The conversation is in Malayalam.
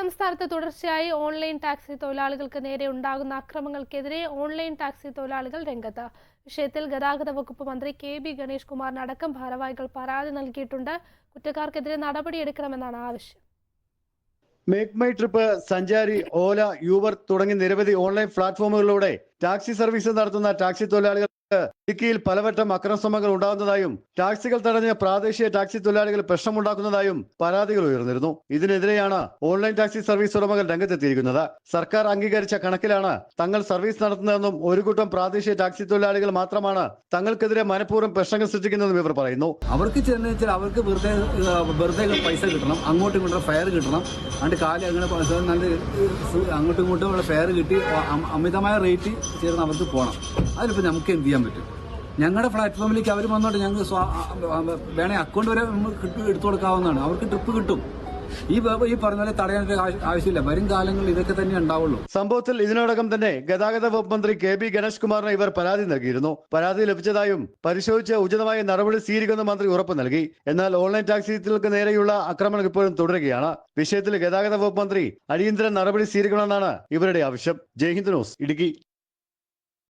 സംസ്ഥാനത്ത് തുടർച്ചയായി ഓൺലൈൻ ടാക്സി തൊഴിലാളികൾക്ക് നേരെ ഉണ്ടാകുന്ന അക്രമങ്ങൾക്കെതിരെ ഓൺലൈൻ ടാക്സി തൊഴിലാളികൾ രംഗത്ത്. വിഷയത്തിൽ ഗതാഗത വകുപ്പ് മന്ത്രി കെ.ബി. ഗണേഷ് കുമാറിനടക്കം ഭാരവാഹികൾ പരാതി നൽകിയിട്ടുണ്ട്. കുറ്റക്കാർക്കെതിരെ നടപടിയെടുക്കണമെന്നാണ് ആവശ്യം. മേക്ക് മൈ ട്രിപ്പ്, സഞ്ചാരി, ഓല, യൂബർ തുടങ്ങി നിരവധി ഓൺലൈൻ പ്ലാറ്റ്ഫോമുകളിലൂടെ ടാക്സി സർവീസ് നടത്തുന്ന ടാക്സി തൊഴിലാളികൾക്ക് ഇടുക്കിയിൽ പലവട്ടം അക്രമസംഭവങ്ങൾ ഉണ്ടാകുന്നതായും ടാക്സികൾ തടഞ്ഞ് പ്രാദേശിക ടാക്സി തൊഴിലാളികൾ പ്രശ്നമുണ്ടാക്കുന്നതായും പരാതികൾ ഉയർന്നിരുന്നു. ഇതിനെതിരെയാണ് ഓൺലൈൻ ടാക്സി സർവീസ് ഉടമകൾ രംഗത്തെത്തിയിരിക്കുന്നത്. സർക്കാർ അംഗീകരിച്ച കണക്കിലാണ് തങ്ങൾ സർവീസ് നടത്തുന്നതെന്നും ഒരു കൂട്ടം പ്രാദേശിക ടാക്സി തൊഴിലാളികൾ മാത്രമാണ് തങ്ങൾക്കെതിരെ മനഃപൂർവ്വം പ്രശ്നങ്ങൾ സൃഷ്ടിക്കുന്നതെന്നും ഇവർ പറയുന്നു. അവർക്ക് ചെന്ന് വെച്ചാൽ അവർക്ക് വെറുതെ പൈസ കിട്ടണം, അങ്ങോട്ടും ഇങ്ങോട്ടും ഫെയർ കിട്ടണം, അതിന്റെ കാലം അങ്ങനെ നല്ല അങ്ങോട്ടും ഇങ്ങോട്ടും ഉള്ള ഫെയർ കിട്ടി അമിതമായ റേറ്റ് ചേർന്ന് അവർക്ക് പോകണം. അതിലിപ്പോൾ നമുക്ക് എന്ത് ചെയ്യാൻ പറ്റും? ഞങ്ങളുടെ പ്ലാറ്റ്ഫോമിലേക്ക് അവർ വന്നോട്ട് ഞങ്ങൾ വേണേ അക്കൗണ്ട് വരെ എടുത്തു കൊടുക്കാവുന്നതാണ്. അവർക്ക് ട്രിപ്പ് കിട്ടും. ഈ പറഞ്ഞ പോലെ തടയാനൊരു ആവശ്യമില്ല. വരും കാലങ്ങളിൽ ഇതൊക്കെ തന്നെ ഉണ്ടാവുള്ളൂ. സംഭവത്തിൽ ഇതിനോടകം തന്നെ ഗതാഗത വകുപ്പ് മന്ത്രി കെ.ബി. ഗണേഷ് കുമാറിന് ഇവർ പരാതി നൽകിയിരുന്നു. പരാതി ലഭിച്ചതായും പരിശോധിച്ച് ഉചിതമായ നടപടി സ്വീകരിക്കുമെന്ന് മന്ത്രി ഉറപ്പ് നൽകി. എന്നാൽ ഓൺലൈൻ ടാക്സികൾക്ക് നേരെയുള്ള ആക്രമണം ഇപ്പോഴും തുടരുകയാണ്. വിഷയത്തിൽ ഗതാഗത വകുപ്പ് മന്ത്രി അടിയന്തര നടപടി സ്വീകരിക്കണമെന്നാണ് ഇവരുടെ ആവശ്യം. ജയ് ഹിന്ദ് ന്യൂസ്, ഇടുക്കി.